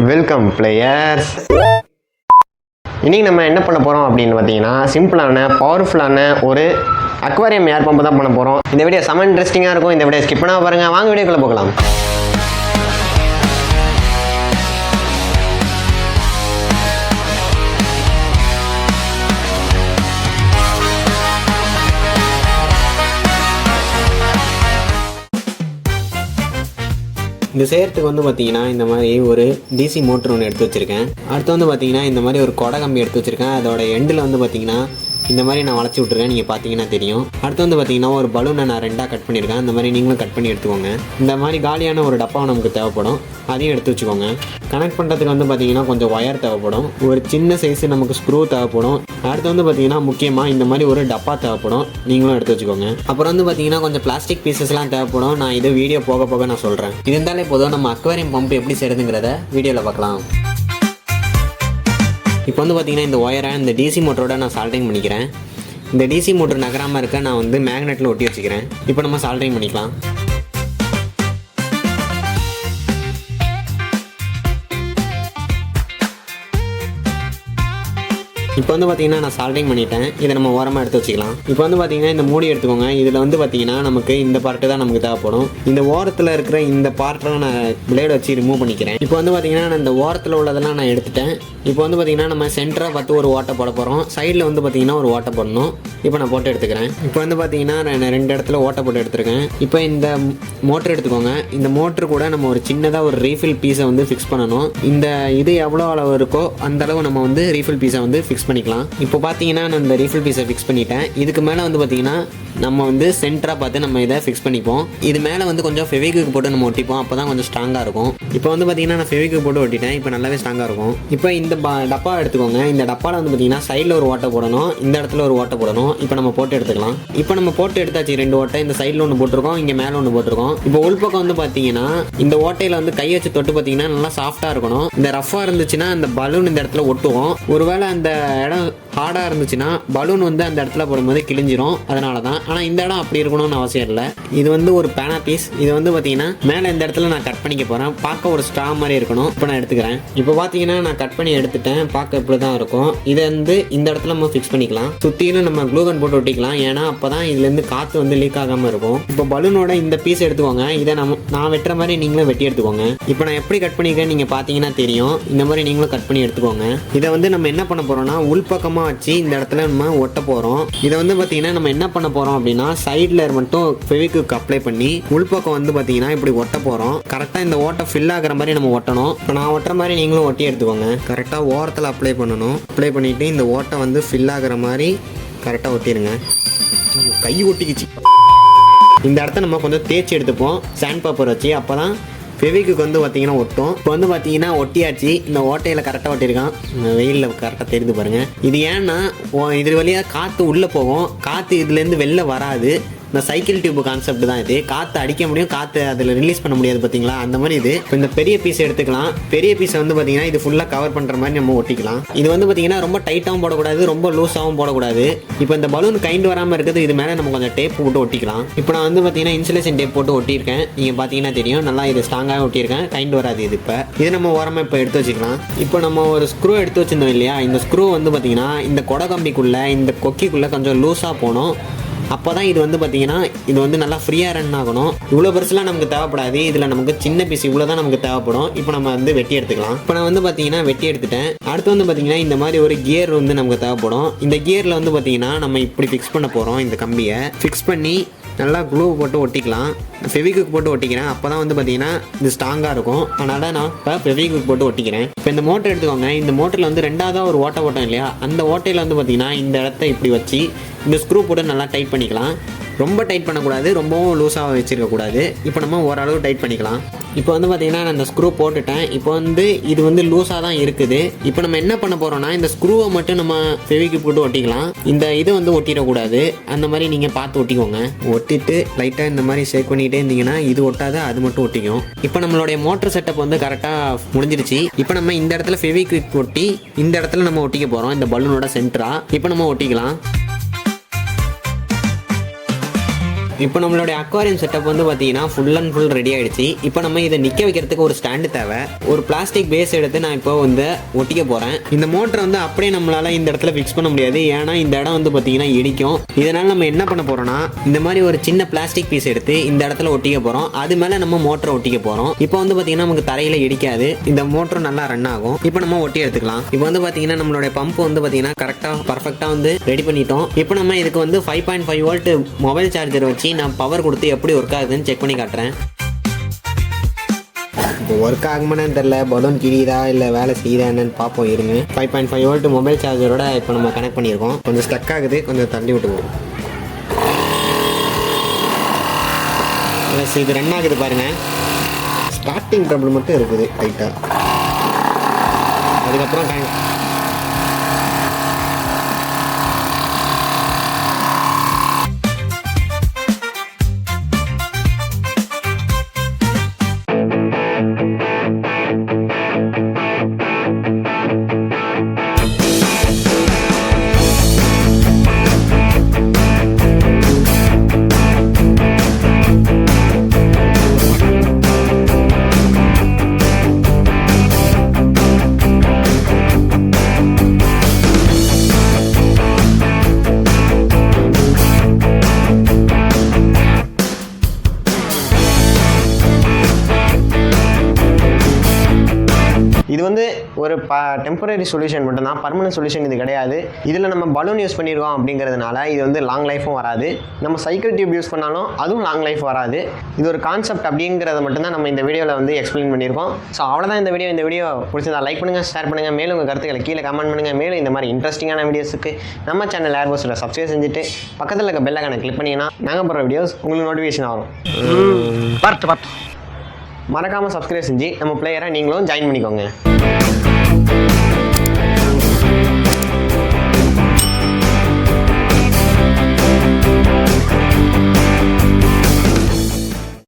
Welcome players. இன்றைக்கி நம்ம என்ன பண்ண போகிறோம் அப்படின்னு பார்த்தீங்கன்னா, சிம்பிளான பவர்ஃபுல்லான ஒரு அக்வாரியம் ஏர் பம்பு தான் பண்ண போகிறோம். இந்த வீடியோ செம இன்ட்ரெஸ்டிங்காக இருக்கும். இந்த வீடியோ ஸ்கிப் பண்ணாமல் பாருங்கள். வாங்க வீடியோக்குள்ளே போகலாம். இந்த செய்கிறதுக்கு வந்து பார்த்தீங்கன்னா இந்த மாதிரி ஒரு டிசி மோட்ரு ஒன்று எடுத்து வச்சுருக்கேன். அடுத்து வந்து பார்த்தீங்கன்னா இந்த மாதிரி ஒரு கொடை கம்பி எடுத்து வச்சுருக்கேன். அதோட எண்டில் வந்து பார்த்தீங்கன்னா இந்த மாதிரி நான் வளைச்சி விட்ருக்கேன், நீங்கள் பார்த்தீங்கன்னா தெரியும். அடுத்து வந்து பார்த்தீங்கன்னா ஒரு பலூனை நான் ரெண்டாக கட் பண்ணியிருக்கேன். இந்த மாதிரி நீங்களும் கட் பண்ணி எடுத்துக்கோங்க. இந்த மாதிரி காலியான ஒரு டப்பாவை நமக்கு தேவைப்படும், அதையும் எடுத்து வச்சுக்கோங்க. கனெக்ட் பண்ணுறதுக்கு வந்து பார்த்தீங்கன்னா கொஞ்சம் ஒயர் தேவைப்படும், ஒரு சின்ன சைஸு நமக்கு ஸ்க்ரூ தேவைப்படும். அடுத்து வந்து பார்த்தீங்கன்னா முக்கியமாக இந்த மாதிரி ஒரு டப்பா தேவைப்படும், நீங்களும் எடுத்து வச்சுக்கோங்க. அப்புறம் வந்து பார்த்தீங்கன்னா கொஞ்சம் பிளாஸ்டிக் பீசஸ்லாம் தேவைப்படும். நான் இது வீடியோ போக போக நான் சொல்கிறேன். இது இருந்தாலே போதும், நம்ம அக்வாரியம் பம்ப் எப்படி செய்கிறதுங்கிறத வீடியோவில் பார்க்கலாம். இப்போ வந்து பார்த்தீங்கன்னா இந்த ஒயரை இந்த டிசி மோட்டரோட நான் சால்ட்ரிங் பண்ணிக்கிறேன். இந்த டிசி மோட்டர் நகராமல் இருக்க நான் வந்து மேக்னெட்டில் ஒட்டி வச்சுக்கிறேன். இப்போ நம்ம சால்ட்ரிங் பண்ணிக்கலாம். இப்போ வந்து பார்த்தீங்கன்னா நான் சால்ட்ரிங் பண்ணிட்டேன். இதை நம்ம ஓரமாக எடுத்து வச்சுக்கலாம். இப்போ வந்து பார்த்தீங்கன்னா இந்த மூடி எடுத்துக்கோங்க. இதில் வந்து பார்த்தீங்கன்னா நமக்கு இந்த பார்ட்டு தான் நமக்கு தேவைப்படும். இந்த ஓரத்தில் இருக்கிற இந்த பார்ட்டெலாம் நான் பிளேடு வச்சு ரிமூவ் பண்ணிக்கிறேன். இப்போ வந்து பார்த்தீங்கன்னா நான் இந்த ஓரத்தில் உள்ளதெல்லாம் நான் எடுத்துட்டேன். இப்போ வந்து பார்த்தீங்கன்னா நம்ம சென்டராக பார்த்து ஒரு ஓட்டை போட போகிறோம். சைடில் வந்து பார்த்தீங்கன்னா ஒரு ஓட்டை போடணும். இப்போ நான் போட்டு எடுத்துக்கிறேன். இப்போ வந்து பார்த்தீங்கன்னா நான் 2 இடத்துல ஓட்டை போட்டு எடுத்துருக்கேன். இப்போ இந்த மோட்டர் எடுத்துக்கோங்க. இந்த மோட்ரு கூட நம்ம ஒரு சின்னதாக ஒரு ரீஃபில் பீஸை வந்து ஃபிக்ஸ் பண்ணணும். இந்த இது எவ்வளோ அளவு இருக்கோ அந்த அளவு நம்ம வந்து ரீஃபில் பீஸை வந்து ஃபிக்ஸ் பண்ணிக்கலாம். இப்போ பார்த்தீங்கன்னா நான் இந்த ரீஃபில் பீஸை ஃபிக்ஸ் பண்ணிட்டேன். இதுக்கு மேலே வந்து பார்த்தீங்கன்னா நம்ம வந்து சென்டராக பார்த்து நம்ம இதை ஃபிக்ஸ் பண்ணிப்போம். இது மேலே வந்து கொஞ்சம் ஃபெவிக்விக் போட்டு நம்ம ஒட்டிப்போம், அப்போ தான் கொஞ்சம் ஸ்ட்ராங்காக இருக்கும். இப்போ வந்து பார்த்தீங்கன்னா நான் ஃபெவிக்விக் போட்டு ஒட்டிட்டேன். இப்போ நல்லாவே ஸ்ட்ராங்காக இருக்கும். இப்போ இந்த டப்பா எடுத்துக்கோங்க. இந்த டப்பாவில் வந்து பார்த்தீங்கன்னா சைடில் ஒரு ஓட்டை போடணும், இந்த இடத்துல ஒரு ஓட்டை போடணும். இப்போ நம்ம போட்டு எடுத்துக்கலாம். இப்போ நம்ம போட்டு எடுத்தாச்சு 2 ஓட்டை. இந்த சைடில் ஒன்று போட்டிருக்கோம், இங்கே மேலே ஒன்று போட்டிருக்கோம். இப்போ உள்பக்கம் வந்து பார்த்தீங்கன்னா இந்த ஓட்டையில் வந்து கை வச்சு தொட்டு பார்த்தீங்கன்னா நல்லா சாஃப்டாக இருக்கணும். இந்த ரஃபாக இருந்துச்சுன்னா அந்த பலூன் இந்த இடத்துல ஒட்டுவோம். ஒருவேளை அந்த இடம் ஹார்டாக இருந்துச்சுன்னா பலூன் வந்து அந்த இடத்துல போடும்போது கிழிஞ்சிரும். அதனால தான். ஆனால் இந்த இடம் அப்படி இருக்கணும்னு அவசியம் இல்லை. இது வந்து ஒரு பேனா பீஸ். இது வந்து பார்த்தீங்கன்னா மேலே இந்த இடத்துல நான் கட் பண்ணிக்க போகிறேன். பார்க்க ஒரு ஸ்ட்ரா மாதிரி இருக்கணும். இப்போ நான் எடுத்துக்கிறேன். இப்போ பார்த்தீங்கன்னா நான் கட் பண்ணி எடுத்துட்டேன். பார்க்க இப்படி தான் இருக்கும். இதை வந்து இந்த இடத்துல நம்ம ஃபிக்ஸ் பண்ணிக்கலாம். சுற்றிலும் நம்ம க்ளூகன் போட்டு ஒட்டிக்கலாம். ஏன்னா அப்போ தான் இதுலேருந்து காற்று வந்து லீக் ஆகாமல் இருக்கும். இப்போ பலூனோட இந்த பீஸ் எடுத்துக்கோங்க. இதை நான் வெட்டுற மாதிரி நீங்களும் வெட்டி எடுத்துக்கோங்க. இப்போ நான் எப்படி கட் பண்ணிக்கிறேன் நீங்கள் பார்த்தீங்கன்னா தெரியும். இந்த மாதிரி நீங்களும் கட் பண்ணி எடுத்துக்கோங்க. இதை வந்து நம்ம என்ன பண்ண போகிறோம்னா உள்பக்கமாக வச்சு இந்த இடத்துல நம்ம ஒட்ட போகிறோம். இதை வந்து பார்த்தீங்கன்னா நம்ம என்ன பண்ண போகிறோம் அப்படின்னா சைடில் மட்டும் ஃபெவிக்விக் அப்ளை பண்ணி உள்பக்கம் வந்து பார்த்தீங்கன்னா இப்படி ஒட்ட போகிறோம். கரெக்டாக இந்த ஓட்டை ஃபில் ஆகிற மாதிரி நம்ம ஒட்டணும். இப்போ நான் ஒட்டுற மாதிரி நீங்களும் ஒட்டி எடுத்துக்கோங்க. கரெக்டாக ஓரத்தில் அப்ளை பண்ணணும். அப்ளை பண்ணிவிட்டு இந்த ஓட்டை வந்து ஃபில் ஆகிற மாதிரி கரெக்டாக ஒட்டிடுங்க. கை ஒட்டிக்கிச்சு. இந்த இடத்த நம்ம கொஞ்சம் தேய்ச்சி எடுத்துப்போம் சாண்ட் பேப்பர் வச்சு. அப்போ தான் ஃபெவிக்விக் வந்து பார்த்தீங்கன்னா ஒட்டும். இப்போ வந்து பார்த்தீங்கன்னா ஒட்டியாச்சு. இந்த ஓட்டையில் கரெக்டாக ஒட்டியிருக்கான். வெயிலில் கரெக்டாக தெரிந்து பாருங்கள். இது ஏன்னா இது வழியாக காற்று உள்ளே போகும். காற்று இதுலேருந்து வெளில வராது. இந்த சைக்கிள் டியூப் கான்செப்ட் தான் இது. காற்று அடிக்க முடியும், காற்று அதில் ரிலீஸ் பண்ண முடியாது பார்த்தீங்களா, அந்த மாதிரி இது. இப்போ இந்த பெரிய பீஸ் எடுத்துக்கலாம். பெரிய பீஸை வந்து பார்த்தீங்கன்னா இது ஃபுல்லாக கவர் பண்ணுற மாதிரி நம்ம ஒட்டிக்கலாம். இது வந்து பார்த்தீங்கன்னா ரொம்ப டைட்டாகவும் போடக்கூடாது, ரொம்ப லூஸாகவும் போடக்கூடாது. இப்போ இந்த பலூன் கைண்டு வராமல் இருக்குது. இது மேலே நம்ம கொஞ்சம் டேப் போட்டு ஒட்டிக்கலாம். இப்போ நான் வந்து பார்த்தீங்கன்னா இன்சுலேஷன் டேப் போட்டு ஒட்டியிருக்கேன். நீங்கள் பார்த்தீங்கன்னா தெரியும். நல்லா இது ஸ்ட்ராங்காக ஒட்டியிருக்கேன். கைண்டு வராது இது. இப்போ இது நம்ம ஓரமாக இப்போ எடுத்து வச்சுக்கலாம். இப்போ நம்ம ஒரு ஸ்க்ரூ எடுத்து வச்சுருந்தோம் இல்லையா, இந்த ஸ்க்ரூ வந்து பார்த்தீங்கன்னா இந்த கொடை கம்பிக்குள்ளே இந்த கொக்கிக்குள்ளே கொஞ்சம் லூஸாக போகணும். அப்போ தான் இது வந்து பார்த்தீங்கன்னா இது வந்து நல்லா ஃப்ரீயாக ரன் ஆகணும். இவ்வளோ பெருசுலாம் நமக்கு தேவைப்படாது. இதில் நமக்கு சின்ன பீஸ் இவ்வளோ தான் நமக்கு தேவைப்படும். இப்போ நம்ம வந்து வெட்டி எடுத்துக்கலாம். இப்போ நான் வந்து பார்த்தீங்கன்னா வெட்டி எடுத்துட்டேன். அடுத்து வந்து பார்த்தீங்கன்னா இந்த மாதிரி ஒரு கியர் வந்து நமக்கு தேவைப்படும். இந்த கியரில் வந்து பார்த்தீங்கன்னா நம்ம இப்படி ஃபிக்ஸ் பண்ண போகிறோம். இந்த கம்பியை ஃபிக்ஸ் பண்ணி நல்லா க்ளூ போட்டு ஒட்டிக்கலாம். ஃபெவிக்விக் போட்டு ஒட்டிக்கிறேன். அப்போ தான் வந்து பார்த்தீங்கன்னா இது ஸ்ட்ராங்காக இருக்கும். அதனால் நான் இப்போ ஃபெவிக்விக் போட்டு ஒட்டிக்கிறேன். இப்போ இந்த மோட்டர் எடுத்துக்கோங்க. இந்த மோட்டரில் வந்து 2ஆவதாக ஒரு ஓட்டை போட்டோம் இல்லையா, அந்த ஓட்டையில் வந்து பார்த்தீங்கன்னா இந்த இடத்த இப்படி வச்சு இந்த ஸ்க்ரூ போட்டு நல்லா டைட் பண்ணிக்கலாம். ரொம்ப டைட் பண்ணக்கூடாது, ரொம்பவும் லூஸாக வச்சுருக்கக்கூடாது. இப்போ நம்ம ஓரளவு டைட் பண்ணிக்கலாம். இப்போ வந்து பார்த்தீங்கன்னா நான் இந்த ஸ்க்ரூ போட்டுட்டேன். இப்போ வந்து இது வந்து லூஸாக தான் இருக்குது. இப்போ நம்ம என்ன பண்ண போகிறோம்னா இந்த ஸ்க்ரூவை மட்டும் நம்ம ஃபெவிக்விக் போட்டு ஒட்டிக்கலாம். இந்த இதை வந்து ஒட்டிடக்கூடாது. அந்த மாதிரி நீங்கள் பார்த்து ஒட்டிக்கோங்க. ஒட்டிட்டு லைட்டாக இந்த மாதிரி ஷேக் பண்ணிக்கிட்டே இருந்தீங்கன்னா இது ஒட்டாத, அது மட்டும் ஒட்டிக்கும். இப்போ நம்மளுடைய மோட்டர் செட்டப் வந்து கரெக்டாக முடிஞ்சிருச்சு. இப்போ நம்ம இந்த இடத்துல ஃபெவிக்விக் ஒட்டி இந்த இடத்துல நம்ம ஒட்டிக்க போகிறோம். இந்த பலூனோட சென்டராக இப்போ நம்ம ஒட்டிக்கலாம். இப்போ நம்மளுடைய அக்வாரியம் செட்டப் வந்து பார்த்தீங்கன்னா ஃபுல் அண்ட் ஃபுல் ரெடி ஆகிடுச்சு. இப்போ நம்ம இதை நிற்க வைக்கிறதுக்கு ஒரு ஸ்டாண்டு தேவை. ஒரு பிளாஸ்டிக் பேஸ் எடுத்து நான் இப்போ வந்து ஒட்டிக்க போகிறேன். இந்த மோட்டரை வந்து அப்படியே நம்மளால் இந்த இடத்துல ஃபிக்ஸ் பண்ண முடியாது, ஏன்னா இந்த இடம் வந்து பார்த்தீங்கன்னா இடிக்கும். இதனால் நம்ம என்ன பண்ண போகிறோம்னா இந்த மாதிரி ஒரு சின்ன பிளாஸ்டிக் பீஸ் எடுத்து இந்த இடத்துல ஒட்டிக்க போகிறோம். அது மேலே நம்ம மோட்டரை ஒட்டிக்க போகிறோம். இப்போ வந்து பார்த்தீங்கன்னா நமக்கு தரையில் இடிக்காது, இந்த மோட்டர் நல்லா ரன் ஆகும். இப்போ நம்ம ஒட்டி எடுத்துக்கலாம். இப்போ வந்து பார்த்தீங்கன்னா நம்மளுடைய பம்ப் வந்து பார்த்தீங்கன்னா கரெக்டாக பர்ஃபெக்டாக வந்து ரெடி பண்ணிட்டோம். இப்போ நம்ம இதுக்கு வந்து 5.5 வோல்ட் மொபைல் சார்ஜர் வச்சு நான் பவர் கொடுத்து எப்படி ஒர்க் ஆகுதுன்னு செக் பண்ணி காட்டுறேன். இப்போ ஒர்க் ஆகுமானு தெரில, பலூன் கிரியுதா இல்லை வேலை செய்யுதா என்னன்னு பார்ப்போம் இருங்க. 5.5 வோல்ட் மொபைல் சார்ஜரோட இப்போ நம்ம கனெக்ட் பண்ணியிருக்கோம். கொஞ்சம் ஸ்டக் ஆகுது, கொஞ்சம் தள்ளி விட்டுவோம். இது ரன் ஆகுது பாருங்கள். ஸ்டார்டிங் ட்ரபிள் மட்டும் இருக்குது லைட்டாக. அதுக்கப்புறம் இது வந்து ஒரு டெம்பரரி சொல்யூஷன் மட்டும்தான், பர்மனன்ட் சொல்யூஷன் இது கிடையாது. இதில் நம்ம பலூன் யூஸ் பண்ணியிருக்கோம் அப்படிங்கிறதுனால இது வந்து லாங் லைஃப்பும் வராது. நம்ம சைக்கிள் டியூப் யூஸ் பண்ணாலும் அதுவும் லாங் லைஃப் வராது. இது ஒரு கான்செப்ட் அப்படிங்கிறத மட்டும்தான் நம்ம இந்த வீடியோவில் வந்து எக்ஸ்பிளைன் பண்ணியிருக்கோம். ஸோ அவ்வளோதான் இந்த வீடியோ பிடிச்சதா லைக் பண்ணுங்கள், ஷேர் பண்ணுங்கள், மேலும் உங்கள் கருத்துக்களை கீழே கமெண்ட் பண்ணுங்கள். மேலும் இந்த மாதிரி இன்ட்ரெஸ்டிங்கான வீடியோஸுக்கு நம்ம சேனல் ஏர்போஸில் சப்ஸ்கிரைப் செஞ்சுட்டு பக்கத்தில் இருக்க பெல் ஐகானை கிளிக் பண்ணிங்கன்னா நாங்கள் போடுற வீடியோஸ் உங்களுக்கு நோட்டிஃபிகேஷன் வரும். மறக்காமல் சப்ஸ்கிரைப் செஞ்சு நம்ம பிளேயரை நீங்களும் ஜாயின் பண்ணிக்கோங்க.